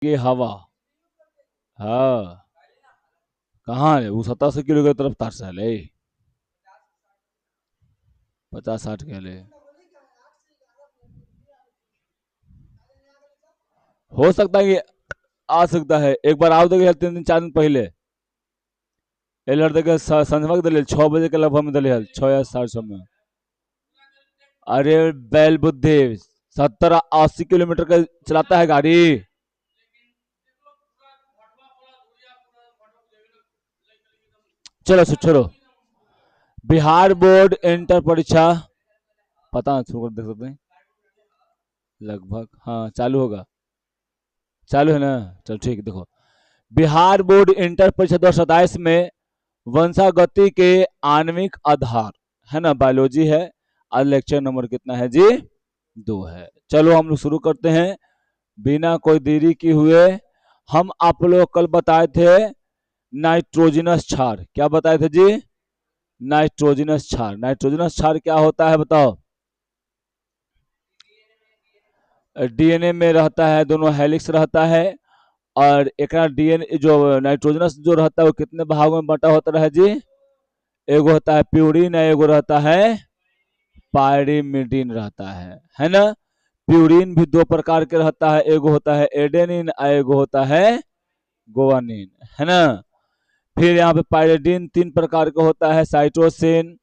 ये हवा। हाँ, कहाँ है वो 87 किलो की तरफ तार से ले। 50-60 के ले हो सकता है कि आ सकता है। एक बार आओ देखे 3 दिन 4 दिन पहले एलर देखे संझवा के दिले 6 बजे के लगभग में दिले 6 या 6:30 में। अरे बैल बुद्धि 70-80 किलोमीटर का चलाता है गाड़ी। चलो छोड़ो। बिहार बोर्ड इंटर परीक्षा पता है शुरू कर देख सकते हैं लगभग। हाँ चालू होगा। चालू है ना। चलो ठीक है देखो। बिहार बोर्ड इंटर परीक्षा 2027 में वंशागति के आणविक आधार है ना बायोलॉजी है। आज लेक्चर नंबर कितना है जी 2 है। चलो हम लोग शुरू करते हैं बिना कोई देरी की हुए। हम आप लोग कल बताए थे नाइट्रोजनस क्षार। क्या बताए थे जी नाइट्रोजनस क्षार। नाइट्रोजनस क्षार क्या होता है बताओ। डीएनए में रहता है दोनों हेलिक्स रहता है। और एक डीएनए जो नाइट्रोजनस जो रहता है वो कितने भागों में बटा होता है जी। एगो होता है प्यूरिन एगो रहता है पायरिमिडीन रहता है ना। प्यूरिन भी 2 प्रकार के रहता है। एगो होता है एडेनिन एगो होता है गोवानिन है ना। फिर यहाँ पे पायरिडीन 3 प्रकार का होता है साइटोसिन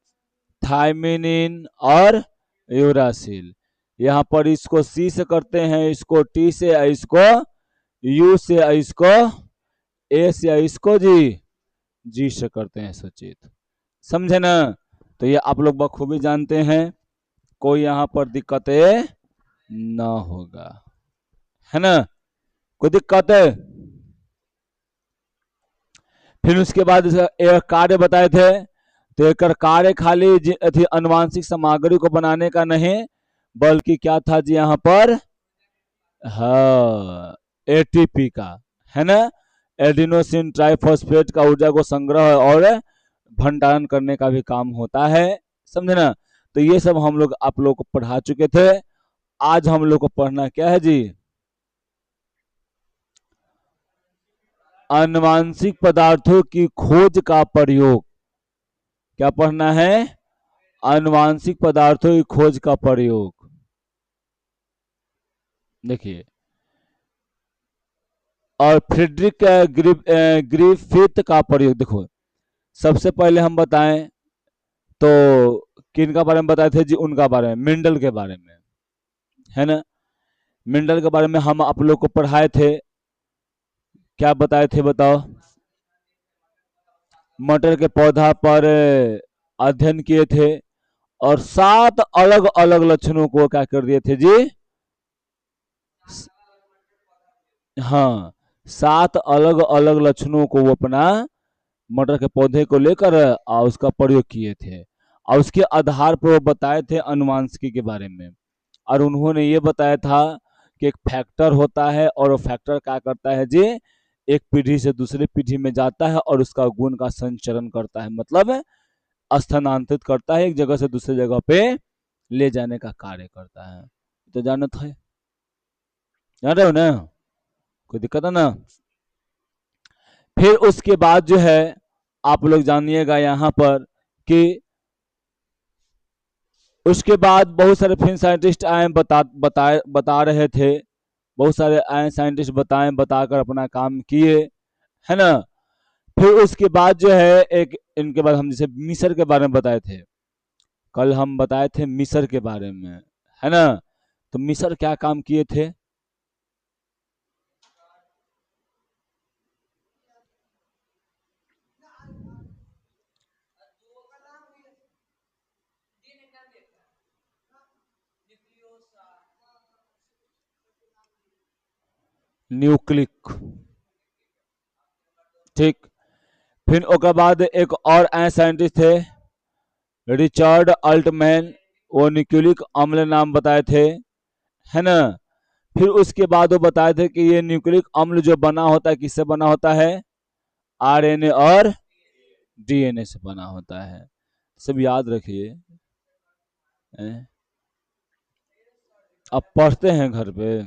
थाइमिनिन और यूरासिल। यहाँ पर इसको सी से करते हैं इसको टी से इसको यू से इसको ए से इसको जी से करते हैं सचित। समझे ना। तो ये आप लोग बखूबी जानते हैं। कोई यहाँ पर दिक्कतें ना होगा है ना। कोई दिक्कत है। फिर उसके बाद एक कार्य बताए थे। तो एक कार्य खाली थी अनुवांशिक सामग्री को बनाने का नहीं बल्कि क्या था जी यहाँ पर हाँ एटीपी का है ना। एडिनोसिन ट्राइफॉस्फेट का ऊर्जा को संग्रह और भंडारण करने का भी काम होता है। समझे ना। तो ये सब हम लोग आप लोग को पढ़ा चुके थे। आज हम लोग को पढ़ना क्या है जी आनुवांशिक पदार्थों की खोज का प्रयोग। क्या पढ़ना है आनुवांशिक पदार्थों की खोज का प्रयोग। देखिए और फ्रेडरिक ग्रिफिथ का प्रयोग देखो। सबसे पहले हम बताएं तो किन का बारे में बताए थे जी उनका बारे में मेंडल के बारे में है ना। मेंडल के बारे में हम आप लोग को पढ़ाए थे। क्या बताए थे बताओ। मटर के पौधा पर अध्ययन किए थे और 7 अलग अलग लक्षणों को क्या कर दिए थे जी। हाँ 7 अलग अलग लक्षणों को वो अपना मटर के पौधे को लेकर उसका प्रयोग किए थे। और उसके आधार पर वो बताए थे अनुवांशिकी के बारे में। और उन्होंने ये बताया था कि एक फैक्टर होता है और वो फैक्टर क्या करता है जी एक पीढ़ी से दूसरी पीढ़ी में जाता है और उसका गुण का संचरण करता है मतलब स्थानांतरित करता है एक जगह से दूसरी जगह पे ले जाने का कार्य करता है। तो जानत है जान रहे हो ना। कोई दिक्कत है ना। फिर उसके बाद जो है आप लोग जानिएगा यहाँ पर कि उसके बाद बहुत सारे फिर साइंटिस्ट आए बता रहे थे। बहुत सारे आए साइंटिस्ट बताएं बताकर अपना काम किए है ना। फिर उसके बाद जो है एक इनके बाद हम जैसे मिस्र के बारे में बताए थे। कल हम बताए थे मिस्र के बारे में है ना। तो मिस्र क्या काम किए थे। न्यूक्लिक ठीक। फिर उसके बाद एक और आए साइंटिस्ट थे रिचर्ड अल्टमैन। वो न्यूक्लिक अम्ल नाम बताए थे है ना। फिर उसके बाद वो बताए थे कि ये न्यूक्लिक अम्ल जो बना होता है किससे बना होता है आरएनए और डीएनए से बना होता है। सब याद रखिए। अब पढ़ते हैं घर पे।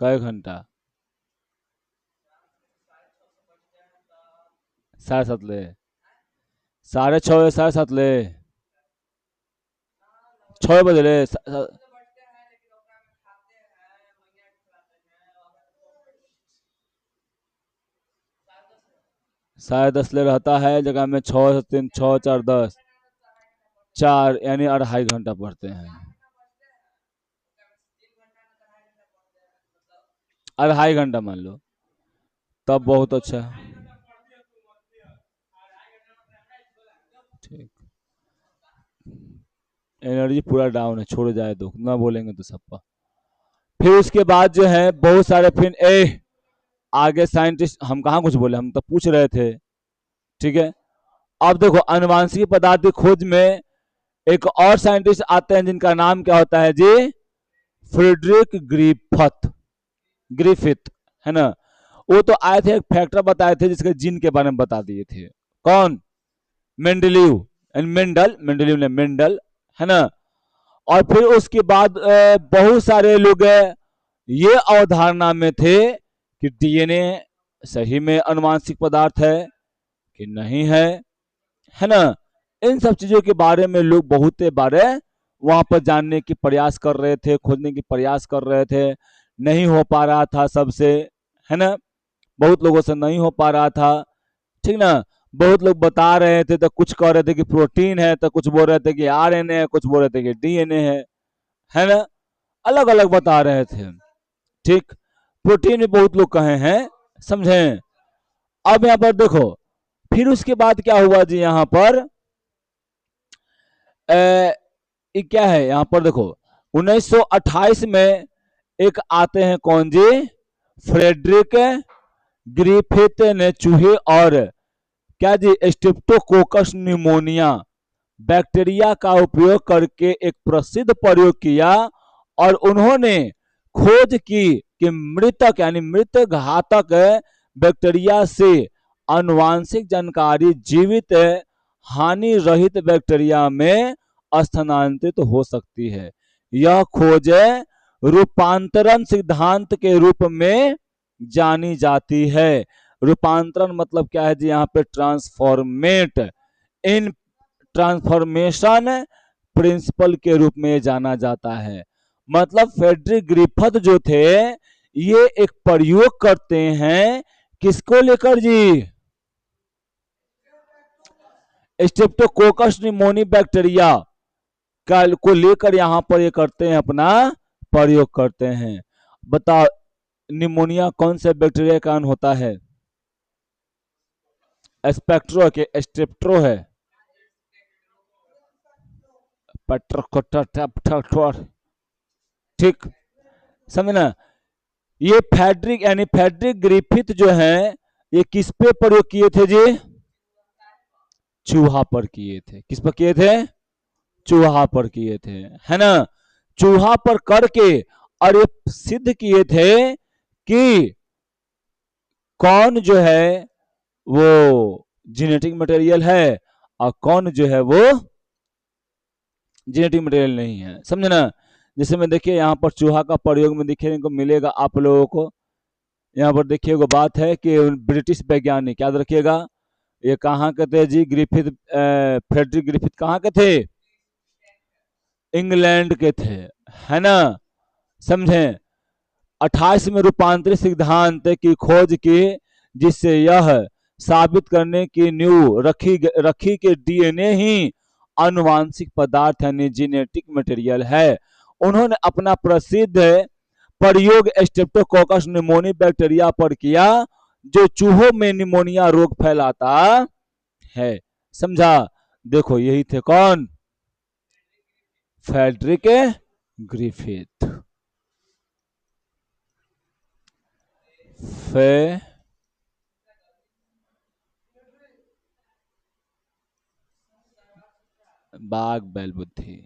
कई घंटा? 7:30 ले, 6:30 या 7:30 ले, 6 बजे ले, 10:30 ले रहता है जगह में 6 से 3, 6 4 10, 4 यानी 2.5 घंटा पढ़ते हैं। 2.5 घंटा मान लो, तब बहुत अच्छा। ठीक, एनर्जी पूरा डाउन है, छोड़ जाए दो ना, बोलेंगे तो सबका। फिर उसके बाद जो है बहुत सारे, फिर आगे साइंटिस्ट, हम कहाँ कुछ बोले, हम तो पूछ रहे थे। ठीक है, अब देखो अनुवांशिक पदार्थ की खोज में एक और साइंटिस्ट आते हैं जिनका नाम क्या होता है जी? फ्रेडरिक ग्रिफिथ, है ना। वो तो आए थे, एक फैक्टर बताए थे जिसके जीन के बारे में बता दिए थे। कौन? मेंडलीव, मेंडलीव ने, मेंडल, है ना। और फिर उसके बाद बहुत सारे लोग ये अवधारणा में थे कि डीएनए सही में अनुवांशिक पदार्थ है कि नहीं है ना। इन सब चीजों के बारे में लोग बहुत बारे वहां पर जानने की प्रयास कर रहे थे, खोजने की प्रयास कर रहे थे, नहीं हो पा रहा था सबसे, है ना। बहुत लोगों से नहीं हो पा रहा था, ठीक ना। बहुत लोग बता रहे थे, तो कुछ कह रहे थे कि प्रोटीन है, तो कुछ बोल रहे थे कि आरएनए है, कुछ बोल रहे थे कि डीएनए है ना। अलग अलग बता रहे थे। ठीक, प्रोटीन भी बहुत लोग कहे हैं, समझे। अब यहाँ पर देखो, फिर उसके बाद क्या हुआ जी, यहाँ पर क्या है, यहाँ पर देखो 1928 में एक आते हैं, कौन जी? फ्रेडरिक ग्रिफिथ ने चूहे और क्या जी, स्ट्रेप्टोकोकस निमोनिया बैक्टीरिया का उपयोग करके एक प्रसिद्ध प्रयोग किया, और उन्होंने खोज की कि मृतक यानी मृत घातक बैक्टीरिया से आनुवांशिक जानकारी जीवित हानि रहित बैक्टीरिया में स्थानांतरित हो सकती है। यह खोज रूपांतरण सिद्धांत के रूप में जानी जाती है। रूपांतरण मतलब क्या है जी? यहाँ पे ट्रांसफॉर्मेट इन ट्रांसफॉर्मेशन प्रिंसिपल के रूप में जाना जाता है। मतलब फ्रेडरिक ग्रिफिथ जो थे, ये एक प्रयोग करते हैं किसको लेकर जी? स्ट्रेप्टोकोकस निमोनी बैक्टीरिया को लेकर यहां पर ये करते हैं, अपना प्रयोग करते हैं। बताओ, निमोनिया कौन से बैक्टीरिया का कारण होता है? स्पेक्ट्रो के स्ट्रेप्टो है, ठीक, समझना। ये फ्रेडरिक यानी फ्रेडरिक ग्रिफिथ जो है, ये किस पे प्रयोग किए थे जी? चूहा पर किए थे। किस पर किए थे? चूहा पर किए थे, है ना। चूहा पर करके और ये सिद्ध किए थे कि कौन जो है वो जेनेटिक मटेरियल है और कौन जो है वो जेनेटिक मटेरियल नहीं है, समझे ना। जैसे में देखिए यहाँ पर चूहा का प्रयोग में देखने को मिलेगा आप लोगों को। यहाँ पर देखिए वो बात है कि ब्रिटिश वैज्ञानिक, याद रखिएगा, ये कहाँ के थे जी? फ्रेडरिक ग्रिफिथ कहाँ के थे? इंग्लैंड के थे, है ना, समझे। 28 में रूपांतरित सिद्धांत की खोज की, जिससे यह साबित करने की नींव रखी कि डीएनए ही आनुवांशिक पदार्थ यानी जेनेटिक मटेरियल है। उन्होंने अपना प्रसिद्ध प्रयोग स्ट्रेप्टोकोकस निमोनी बैक्टीरिया पर किया, जो चूहों में निमोनिया रोग फैलाता है, समझा। देखो यही थे कौन? Frederick Griffith. बाघ बैल बुद्धि,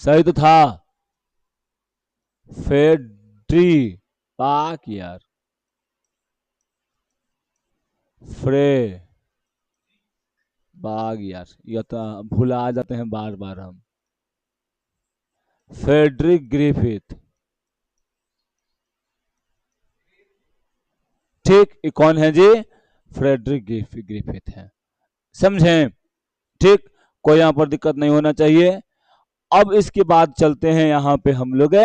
सही तो था। फेड्री, पाक यार, फ्रे, बाघ यार, ये तो भुला जाते हैं बार बार हम। फ्रेडरिक ग्रिफिथ, ठीक, ये कौन है जी? फ्रेडरिक ग्रिफिथ है। समझें? ठीक, कोई यहां पर दिक्कत नहीं होना चाहिए। अब इसके बाद चलते हैं यहां पे हम लोग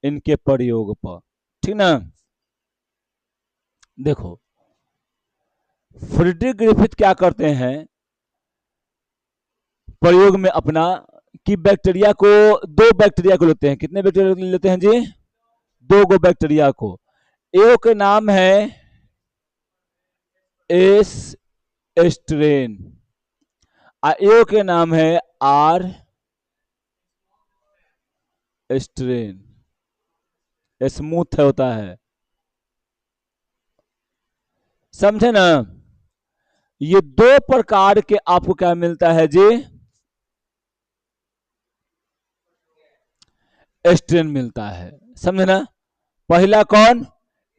इनके प्रयोग पर, ठीक ना। देखो फ्रेडरिक ग्रिफिथ क्या करते हैं प्रयोग में अपना, कि बैक्टीरिया को, दो बैक्टीरिया को लेते हैं। कितने बैक्टीरिया लेते हैं जी? दो गो बैक्टीरिया को। एक का नाम है एस स्ट्रेन, एक के नाम है आर स्ट्रेन। स्मूथ होता है, समझे ना। ये दो प्रकार के आपको क्या मिलता है जी? स्ट्रेन मिलता है, समझे ना। पहला कौन?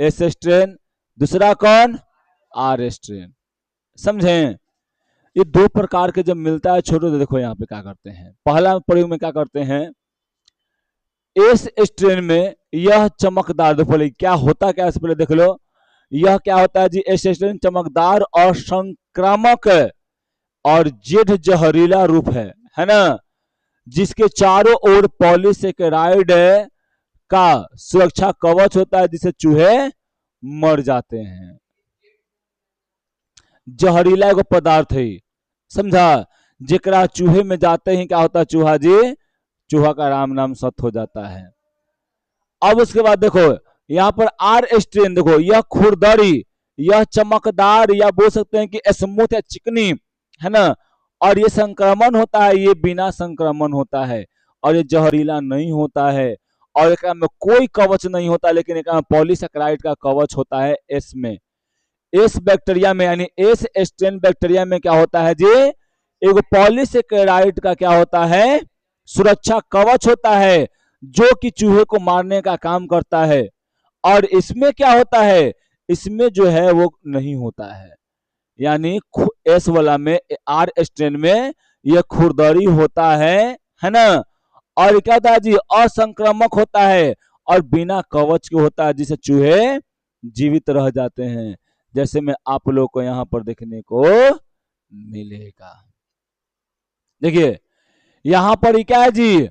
एस स्ट्रेन, दूसरा कौन? R strain. समझे? ये दो प्रकार के जब मिलता है, छोटो, देखो यहाँ पे क्या करते हैं। पहला प्रयोग में क्या करते हैं, एस स्ट्रेन में यह चमकदार, देखो पहले क्या होता, क्या पहले देख लो। यह क्या होता है जी? एस स्ट्रेन चमकदार और संक्रामक और जेड जहरीला रूप है ना, जिसके चारों ओर पॉलीसेकेराइड का सुरक्षा कवच होता है, जिससे चूहे मर जाते हैं। जहरीला एगो पदार्थ है, समझा, जेकरा चूहे में जाते ही क्या होता है? चूहा जी, चूहा का राम नाम सत हो जाता है। अब उसके बाद देखो यहाँ पर आर स्ट्रेन, देखो यह खुरदरी, यह चमकदार, या बोल सकते हैं कि स्मूथ या चिकनी, है ना। और ये संक्रमण होता है, ये बिना संक्रमण होता है, और ये जहरीला नहीं होता है, और एक में कोई कवच नहीं होता, लेकिन एक में पॉलीसेकेराइड का कवच होता है एस में। एस बैक्टीरिया में, यानी एस स्ट्रेन बैक्टीरिया में क्या होता है जी? एक पॉलीसेकेराइड का क्या होता है? सुरक्षा कवच होता है, जो कि चूहे को मारने का काम करता है। और इसमें क्या होता है? इसमें जो है वो नहीं होता है, यानी एस वाला में, आर स्ट्रेन में यह खुरदरी होता है ना। और क्या होता है जी? असंक्रामक होता है और बिना कवच के होता है, जिसे चूहे जीवित रह जाते हैं, जैसे में आप लोग को यहाँ पर देखने को मिलेगा। देखिए यहाँ पर क्या है जी?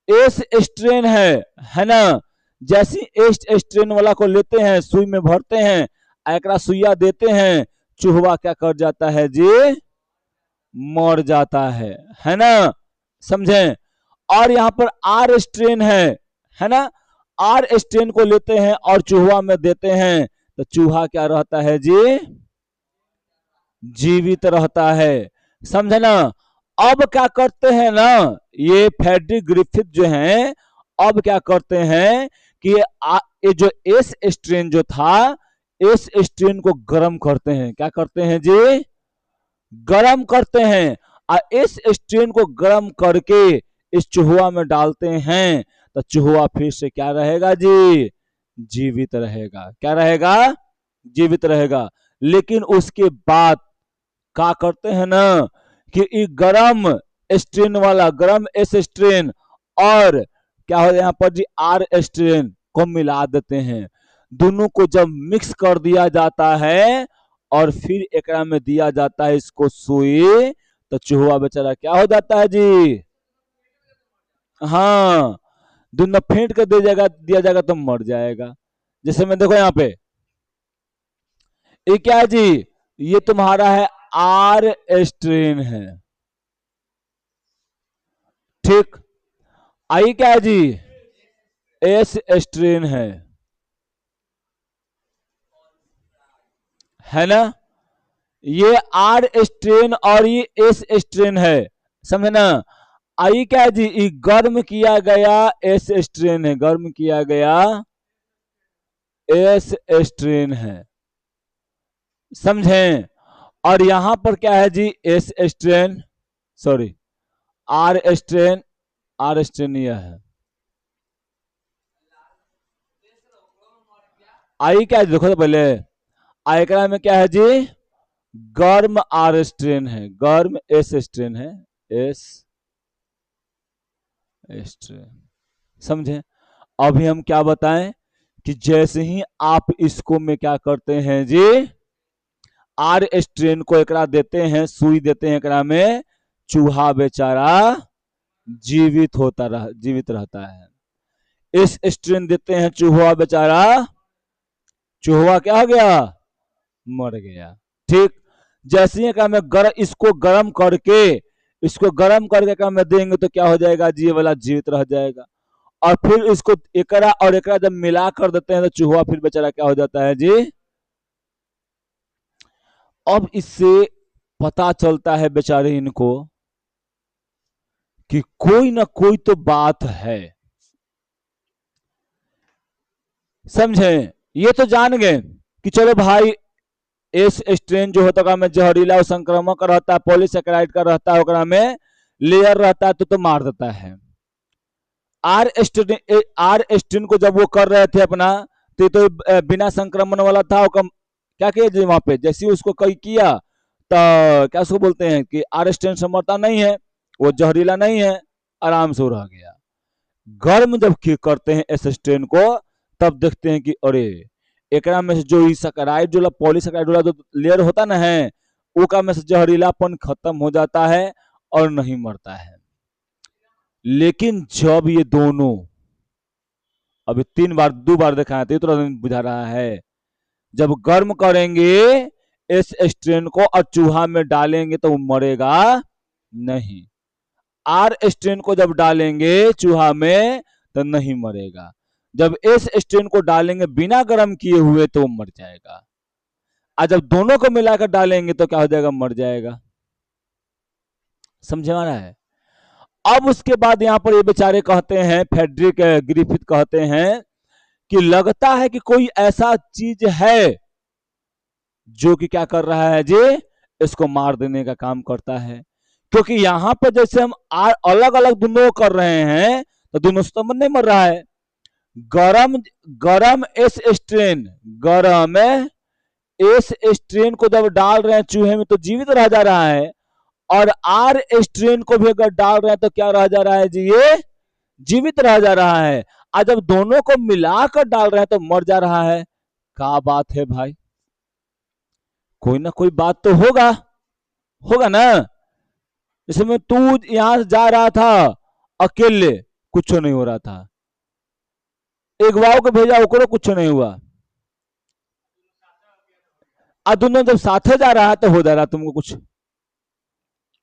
एस स्ट्रेन है ना। जैसी एस स्ट्रेन वाला को लेते हैं, सुई में भरते हैं, एकरा सुइया देते हैं, चूहा क्या कर जाता है जी? मर जाता है ना। समझे? और यहाँ पर आर स्ट्रेन है ना। आर स्ट्रेन को लेते हैं और चूहा में देते हैं, तो चूहा क्या रहता है जी? जीवित रहता है, समझे ना। अब क्या करते हैं ना, ये फ्रेडरिक ग्रिफिथ जो हैं, अब क्या करते हैं कि ये जो एस स्ट्रेन जो था, एस स्ट्रेन को गर्म करते हैं। क्या करते हैं जी? गर्म करते हैं, और इस स्ट्रेन को गर्म करके इस चूहा में डालते हैं, तो चूहा फिर से क्या रहेगा जी? जीवित रहेगा। क्या रहेगा? जीवित रहेगा। लेकिन उसके बाद क्या करते हैं ना, कि गरम स्ट्रेन वाला, गरम एस स्ट्रेन और क्या हो यहाँ पर जी? आर स्ट्रेन को मिला देते हैं। दोनों को जब मिक्स कर दिया जाता है और फिर एक में दिया जाता है इसको सुई, तो चूहा बेचारा क्या हो जाता है जी? हाँ, दोनों फेंट कर दिया जाएगा तो मर जाएगा। जैसे मैं देखो यहाँ पे, ये क्या है जी? ये तुम्हारा है आर स्ट्रेन है, ठीक। आई क्या है जी? एस स्ट्रेन है ना। ये आर स्ट्रेन और ये एस स्ट्रेन है, समझे ना। आई क्या है जी? ये गर्म किया गया एस स्ट्रेन है, गर्म किया गया एस स्ट्रेन है, समझे। और यहां पर क्या है जी? S strain, sorry, R strain, R strain यह है। आई क्या है? देखो तो पहले आयकरा में क्या है जी? गर्म आर स्ट्रेन है, गर्म एस स्ट्रेन है, एस स्ट्रेन, समझे। अभी हम क्या बताएं कि जैसे ही आप इसको में क्या करते हैं जी, आर स्ट्रेन को एकरा देते हैं, सुई देते हैं एकरा में, चूहा बेचारा जीवित रहता है। इस स्ट्रेन देते हैं, चूहा बेचारा, चूहा क्या हो गया, मर गया। ठीक, जैसे ही मैं इसको गर्म करके, क्या मैं देंगे तो क्या हो जाएगा जी, ये वाला जीवित रह जाएगा। और फिर इसको एकरा और एकरा जब मिला कर देते हैं तो चूहा फिर बेचारा क्या हो जाता है जी। अब इससे पता चलता है बेचारे इनको कि कोई ना कोई तो बात है। समझे, ये तो जान गए कि चलो भाई एस स्ट्रेन जो होता है में जहरीला और संक्रामक रहता है, पॉलीसेकेराइड का रहता है, ओकरा में लेयर रहता है तो मार देता है। आर स्ट्रेन को जब वो कर रहे थे अपना, तो बिना संक्रमण वाला था, क्या किया वहां पे, जैसे उसको कई किया तो क्या उसको बोलते हैं कि आर स्ट्रेन से मरता नहीं है, वो जहरीला नहीं है, आराम से रह गया। गर्म जब करते हैं एस स्ट्रेन को, तब देखते हैं कि अरे एकरा में से जो सैकेराइड जो पॉलीसेकेराइड वाला जो लेयर होता ना है, ओका में से जहरीलापन खत्म हो जाता है और नहीं मरता है। लेकिन जब ये दोनों, अभी 2 बार देखा है तो बुझा रहा है, जब गर्म करेंगे इस स्ट्रेन को और चूहा में डालेंगे तो वो मरेगा नहीं। आर स्ट्रेन को जब डालेंगे चूहा में तो नहीं मरेगा। जब इस स्ट्रेन को डालेंगे बिना गर्म किए हुए तो वो मर जाएगा। और जब दोनों को मिलाकर डालेंगे तो क्या हो जाएगा, मर जाएगा। समझे रहा है। अब उसके बाद यहां पर ये बेचारे कहते हैं, फ्रेडरिक ग्रिफिथ कहते हैं कि लगता है कि कोई ऐसा चीज है जो कि क्या कर रहा है जी, इसको मार देने का काम करता है। क्योंकि यहां पर जैसे हम अलग अलग दोनों कर रहे हैं तो दोनों से तो नहीं मर रहा है। गरम गरम एस स्ट्रेन, गरम एस स्ट्रेन को जब डाल रहे हैं चूहे में तो जीवित रह जा रहा है, और आर स्ट्रेन को भी अगर डाल रहे हैं तो क्या रह जा रहा है जी, ये जीवित रह जा रहा है। और जब दोनों को मिलाकर डाल रहे हैं तो मर जा रहा है। क्या बात है भाई, कोई ना कोई बात तो होगा, होगा ना। इसमें तू यहां से जा रहा था अकेले, कुछ नहीं हो रहा था, एक वाव को भेजा ओकरो कुछ नहीं हुआ, और दोनों जब साथे जा रहा है तो हो जा रहा तुमको कुछ।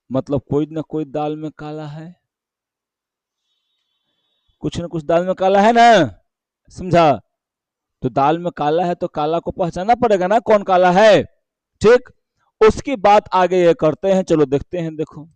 मतलब कोई ना कोई दाल में काला है, कुछ ना कुछ दाल में काला है ना। समझा, तो दाल में काला है तो काला को पहचानना पड़ेगा ना, कौन काला है। ठीक, उसकी बात आगे ये करते हैं, चलो देखते हैं। देखो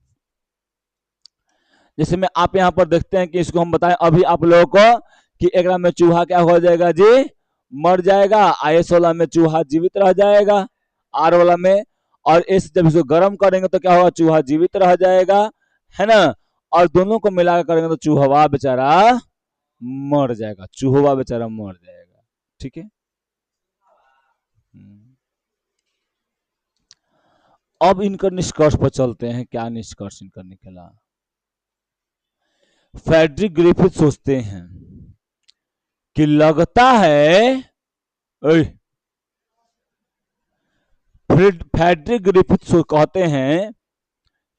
जैसे में आप यहां पर देखते हैं कि इसको हम बताएं अभी आप लोगों को कि एक में चूहा क्या हो जाएगा जी, मर जाएगा। आईएस वाला में चूहा जीवित रह जाएगा, आर वाला में। और इस जब इसको गर्म करेंगे तो क्या होगा, चूहा जीवित रह जाएगा, है ना। और दोनों को मिलाकर करेंगे तो चूहवा बेचारा मर जाएगा, चूहवा बेचारा मर जाएगा। ठीक है। अब इनका निष्कर्ष पर चलते हैं, क्या निष्कर्ष इनका निकला। फ्रेडरिक ग्रिफिथ सोचते हैं कि लगता है, फ्रेडरिक ग्रिफिथ कहते हैं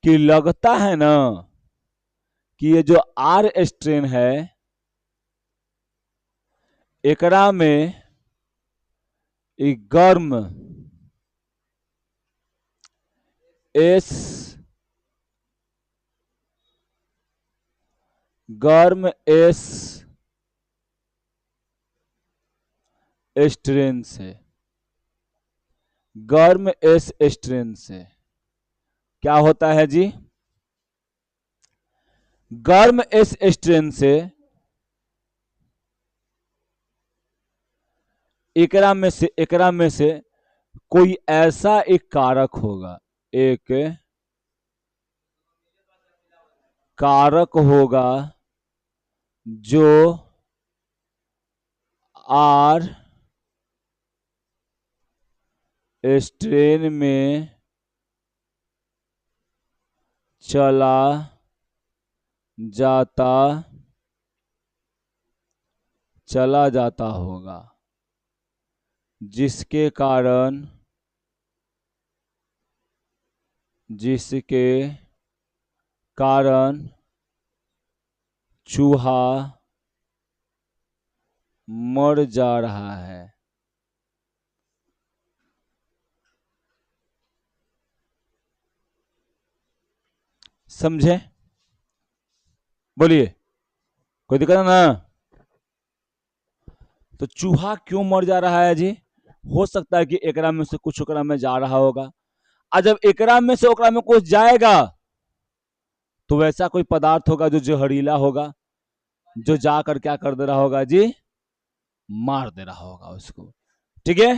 कि लगता है ना कि ये जो आर स्ट्रेन है एकरा में एक गर्म एस स्ट्रेन से, गर्म एस स्ट्रेन से क्या होता है जी, गर्म एस स्ट्रेन से एकरा में से कोई ऐसा एक कारक होगा, एक कारक होगा जो आर स्ट्रेन में चला जाता होगा। जिसके कारण चूहा मर जा रहा है। समझे? बोलिए, कोई दिक्कत है ना? तो चूहा क्यों मर जा रहा है जी? हो सकता है कि एकरा में से कुछ ओकरा में जा रहा होगा, और जब एकरा में से ओकरा में कुछ जाएगा तो वैसा कोई पदार्थ होगा जो जहरीला होगा, जो जाकर क्या कर दे रहा होगा जी? मार दे रहा होगा उसको। ठीक है?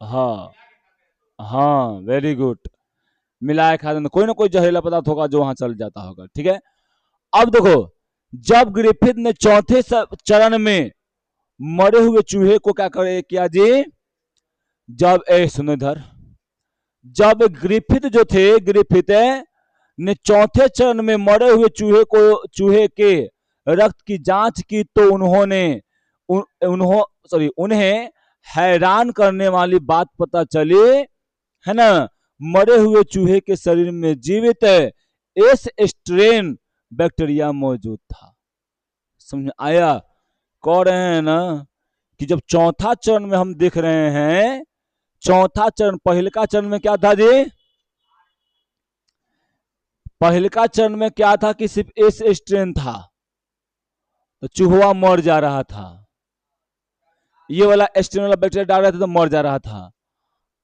हाँ हाँ, वेरी गुड। मिलाए खाते में कोई ना कोई जहरीला पदार्थ होगा जो वहां चल जाता होगा। ठीक है? अब देखो, जब ग्रिफिथ ने चौथे चरण में मरे हुए चूहे को क्या करे किया जी? जब सुनो इधर, जब ग्रिफिथ जो थे, ग्रिफिथ ने चौथे चरण में मरे हुए चूहे के रक्त की जांच की तो उन्हें हैरान करने वाली बात पता चली, है ना? मरे हुए चूहे के शरीर में जीवित एस स्ट्रेन बैक्टीरिया मौजूद था। समझ आया? कह रहे हैं ना कि जब चौथा चरण में हम देख रहे हैं, चौथा चरण, पहले का चरण में क्या था जी? पहले का चरण में क्या था कि सिर्फ एस स्ट्रेन था, तो चूहा मर जा रहा था। ये वाला स्ट्रेन वाला बैक्टीरिया डाल रहे थे तो मर जा रहा था,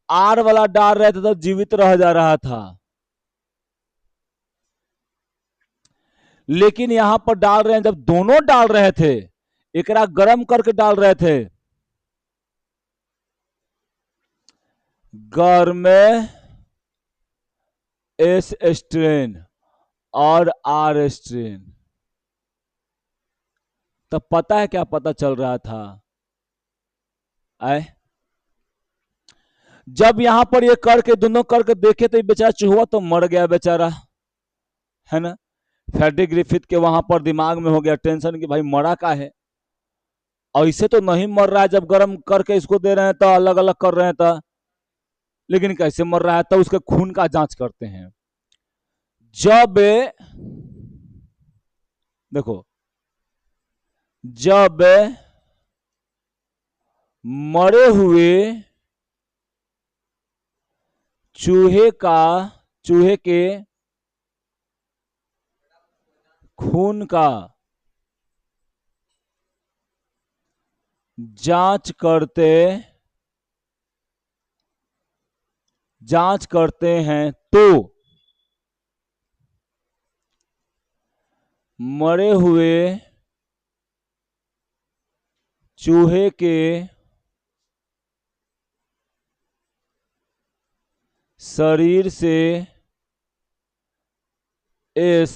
आर वाला डाल रहे थे तो जीवित रह जा रहा था। लेकिन यहां पर डाल रहे हैं, जब दोनों डाल रहे थे, एकरा गर्म करके डाल रहे थे, गर्म एस स्ट्रेन और आर स्ट्रेन। तब पता है क्या पता चल रहा था? आए, जब यहां पर ये करके दोनों करके देखे तो बेचारा चूहा तो मर गया बेचारा, है ना? फ्रेडरिक ग्रिफिथ के वहां पर दिमाग में हो गया टेंशन कि भाई मरा का है, ऐसे तो नहीं मर रहा है, जब गर्म करके इसको दे रहे हैं तो अलग अलग कर रहे हैं तो, लेकिन कैसे मर रहा है? तो उसके खून का जांच करते हैं। जब देखो, जब मरे हुए चूहे के खून का जांच करते हैं तो मरे हुए चूहे के शरीर से एस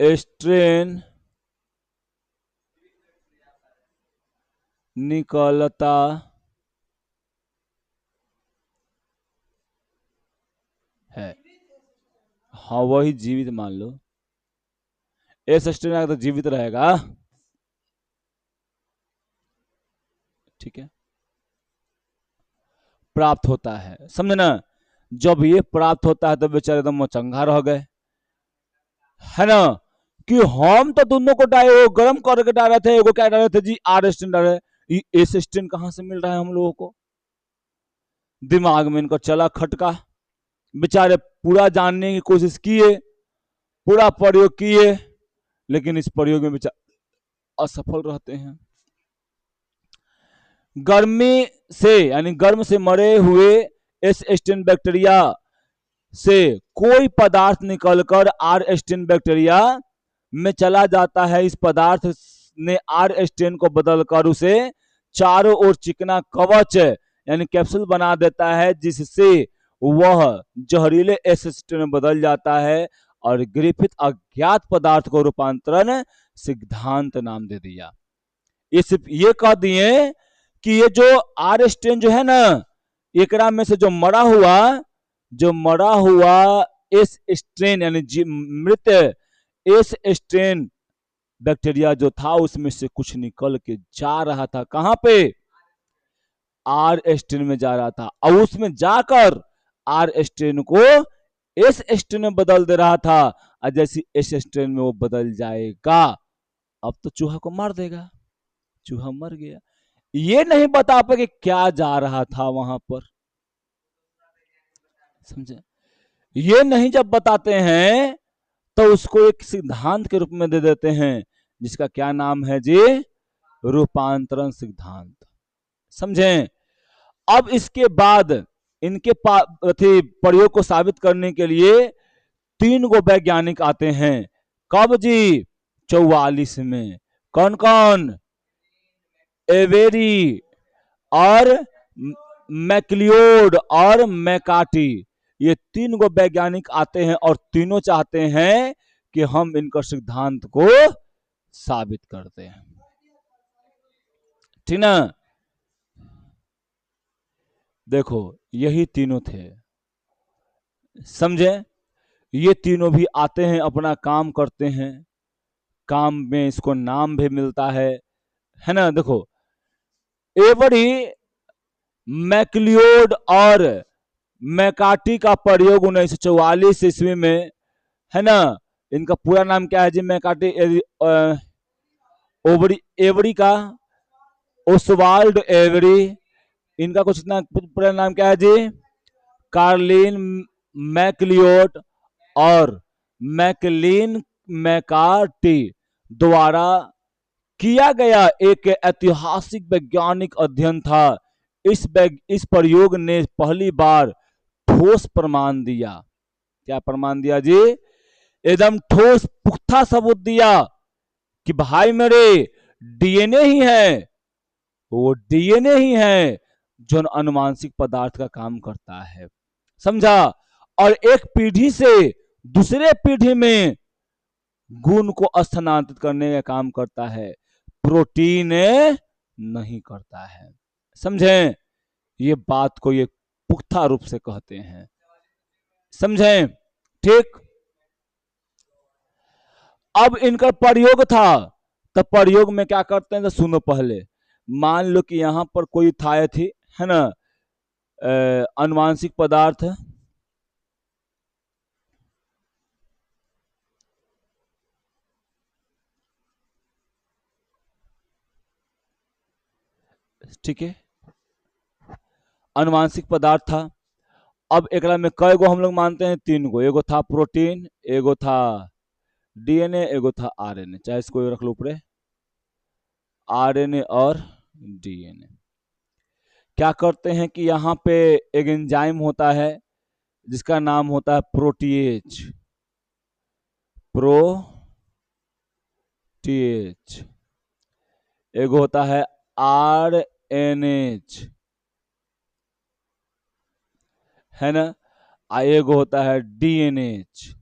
स्ट्रेन निकलता है। हाँ, वही जीवित मान लो, एस स्ट्रेन तो जीवित रहेगा। ठीक है? प्राप्त होता है, समझे ना? जब ये प्राप्त होता है तो बेचारे एकदम चंगा रह गए, है ना? कि हम तो दोनों को वो गर्म करके डाल रहे थे, एगो क्या डाल रहे थे जी? आर स्टेन डाल रहे, एस स्टेन कहां से मिल रहा है हम लोगों को? दिमाग में इनको चला खटका, बेचारे पूरा जानने की कोशिश किए, पूरा प्रयोग किए, लेकिन इस प्रयोग में बेचारे असफल रहते हैं। गर्मी से, यानी गर्म से मरे हुए एस स्टेन बैक्टीरिया से कोई पदार्थ निकलकर आर स्टेन बैक्टीरिया में चला जाता है। इस पदार्थ ने आर स्टेन को बदलकर उसे चारों ओर चिकना कवच यानी कैप्सूल बना देता है, जिससे वह जहरीले एस स्टेन में बदल जाता है, और ग्रिफिथ अज्ञात पदार्थ को रूपांतरण सिद्धांत नाम दे दिया। ये सिर्फ ये कह दिए कि ये जो आर स्टेन जो है ना, एकरा में से जो मरा हुआ एस स्ट्रेन यानी मृत एस स्ट्रेन बैक्टीरिया जो था उसमें से कुछ निकल के जा रहा था, कहां पे, आर स्टेन में जा रहा था, और उसमें जाकर आर स्टेन को एस स्टेन में बदल दे रहा था। और जैसे एस स्टेन में वो बदल जाएगा, अब तो चूहा को मार देगा, चूहा मर गया। ये नहीं बता पाए कि क्या जा रहा था वहां पर, समझे। ये नहीं जब बताते हैं तो उसको एक सिद्धांत के रूप में दे देते हैं, जिसका क्या नाम है जी, रूपांतरण सिद्धांत, समझे। अब इसके बाद इनके प्रयोग को साबित करने के लिए 3 गो वैज्ञानिक आते हैं, कब जी, 44 में। कौन कौन, एवेरी और मैक्लियोड और मैकार्टी, ये 3 गो वैज्ञानिक आते हैं और तीनों चाहते हैं कि हम इनका सिद्धांत को साबित करते हैं, ठीक ना। देखो यही तीनों थे, समझे। ये तीनों भी आते हैं, अपना काम करते हैं, काम में इसको नाम भी मिलता है ना। देखो एवरी, मैक्लियोड और मैकार्टी का प्रयोग 1944 ईस्वी में, है ना। इनका पूरा नाम क्या है जी, मैकार्टी ओवरी, एवरी का ओसवाल्ड एवरी, इनका कुछ ना पूरा नाम क्या है जी, कार्लिन मैक्लियोड और मैकलिन मैकार्टी द्वारा किया गया एक ऐतिहासिक वैज्ञानिक अध्ययन था। इस प्रयोग ने पहली बार ठोस प्रमाण दिया, क्या प्रमाण दिया जी, एकदम ठोस पुख्ता सबूत दिया कि भाई मेरे डीएनए ही है, वो डीएनए ही है जो अनुवांशिक पदार्थ का काम करता है, समझा। और एक पीढ़ी से दूसरे पीढ़ी में गुण को स्थानांतरित करने का काम करता है, प्रोटीन नहीं करता है, समझे। ये बात को ये पुख्ता रूप से कहते हैं, समझे, ठीक। अब इनका प्रयोग था, तो प्रयोग में क्या करते हैं, तो सुनो पहले। मान लो कि यहां पर कोई था थी, है ना, अनुवांशिक पदार्थ, ठीक है, अनुवांशिक पदार्थ था। अब एक में कई गो हम लोग मानते हैं, 3 गो, एगो था प्रोटीन, एगो था डीएनए, एगो था आरएनए, चाहे इसको रख लो ऊपर, आरएनए और डीएनए। क्या करते हैं कि यहाँ पे एक एंजाइम होता है जिसका नाम होता है प्रोटीएज, प्रोटीएज, एगो होता है आरएनएच, है ना, एगो होता है डीएनएच।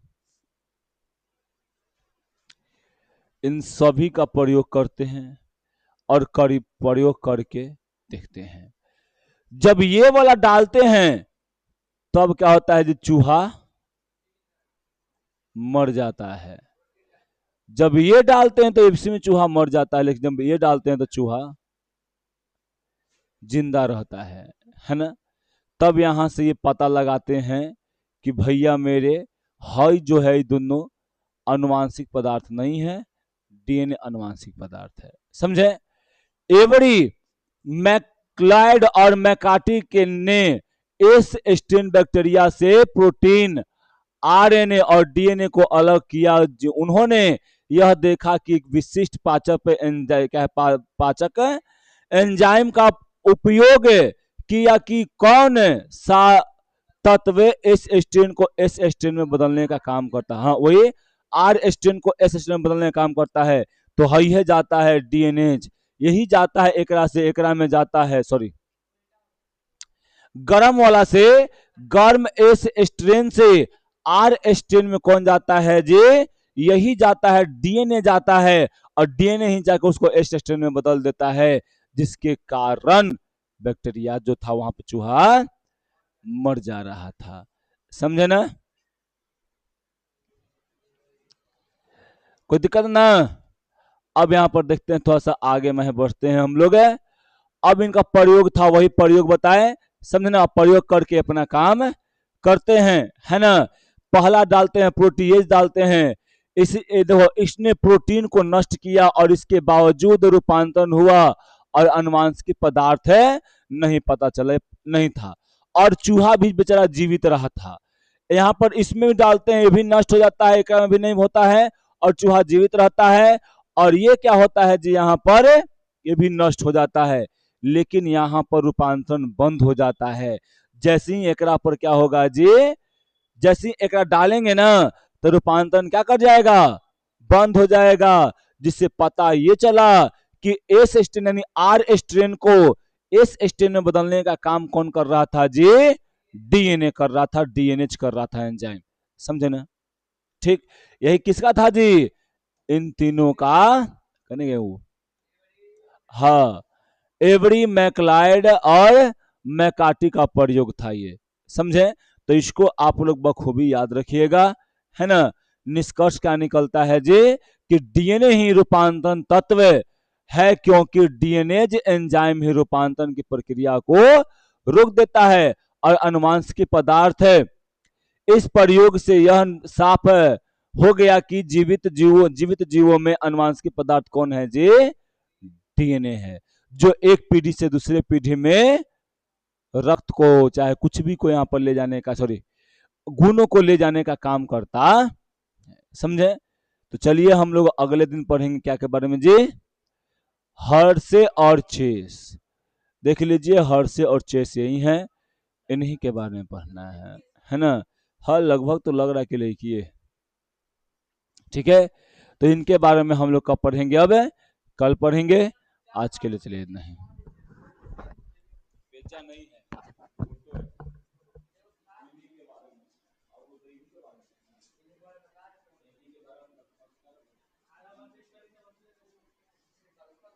इन सभी का प्रयोग करते हैं और करीब प्रयोग करके देखते हैं। जब ये वाला डालते हैं तब क्या होता है, जो चूहा मर जाता है। जब ये डालते हैं तो इसी में चूहा मर जाता है, लेकिन जब ये डालते हैं तो चूहा जिंदा रहता है ना। तब यहां से ये पता लगाते हैं कि भैया मेरे, हई जो है दोनों अनुवांशिक पदार्थ नहीं है, डीएनए अनुवांशिक पदार्थ है, समझे। एवरी, मैक्लाइड और मैकार्टी के ने एस स्टेन बैक्टीरिया से प्रोटीन, आरएनए और डीएनए को अलग किया। जो उन्होंने यह देखा कि एक विशिष्ट पाचक पाचक एंजाइम का उपयोग किया कि कौन सा तत्व एस स्टेन को एस स्टेन में बदलने का काम करता है, हाँ वही आर स्टेन को एस स्टेन में बदलने का काम करता है। तो है जाता है डीएनए, यही जाता है एकरा से, एकरा में जाता है, सॉरी, गर्म वाला से, गर्म एस स्ट्रेन से आर स्ट्रेन में कौन जाता है जी, यही जाता है डीएनए जाता है, और डीएनए ही जाकर उसको एस स्ट्रेन में बदल देता है, जिसके कारण बैक्टीरिया जो था वहां पे चूहा मर जा रहा था, समझे ना। कोई दिक्कत ना। अब यहाँ पर देखते हैं, थोड़ा सा आगे में बढ़ते हैं हम लोग। अब इनका प्रयोग था, वही प्रयोग बताए, समझे ना। प्रयोग करके अपना काम करते हैं, है ना। पहला डालते हैं, प्रोटीएज डालते हैं। देखो, इसने प्रोटीन को नष्ट किया और इसके बावजूद रूपांतरण हुआ और अनुवांशिक पदार्थ है नहीं पता चले, नहीं था। और चूहा भी बेचारा जीवित रहा था। यहाँ पर इसमें भी डालते हैं, ये भी नष्ट हो जाता है, एक में भी नहीं होता है, और चूहा जीवित रहता है। और ये क्या होता है जी, यहाँ पर ये भी नष्ट हो जाता है, लेकिन यहाँ पर रूपांतरण बंद हो जाता है। जैसे ही एकरा पर क्या होगा जी, जैसे ही एकरा डालेंगे ना, तो रूपांतरण क्या कर जाएगा, बंद हो जाएगा। जिससे पता ये चला कि एस स्ट्रेन यानी आर स्ट्रेन को एस स्ट्रेन में बदलने का काम कौन कर रहा था जी, डीएनए कर रहा था, डीएनएच कर रहा था एंजाइम, समझे ना। ठीक, यही किसका था जी, इन तीनों का करेंगे वो, हाँ, एवरी मैक्लाइड और मैकार्टी का प्रयोग था ये, समझे। तो इसको आप लोग बखूबी याद रखिएगा, है ना। निष्कर्ष क्या निकलता है जी, कि डीएनए ही रूपांतरण तत्व है, क्योंकि डीएनए एंजाइम ही रूपांतरण की प्रक्रिया को रोक देता है और अनुवांशिक पदार्थ है। इस प्रयोग से यह साफ हो गया कि जीवित जीवों में अनुवांशिक पदार्थ कौन है जी, डीएनए है, जो एक पीढ़ी से दूसरे पीढ़ी में रक्त को, चाहे कुछ भी को यहाँ पर ले जाने का, सॉरी, गुणों को ले जाने का काम करता, समझे। तो चलिए हम लोग अगले दिन पढ़ेंगे क्या के बारे में जी, हर्शे और चेस। देख लीजिए, हर्शे और चेस यही है, इन्हीं के बारे में पढ़ना है ना। हर लगभग तो लग रहा है कि लिखिए, ठीक है। तो इनके बारे में हम लोग कब पढ़ेंगे, अब कल पढ़ेंगे। आज के लिए चलिए इतना ही, बेचा नहीं है।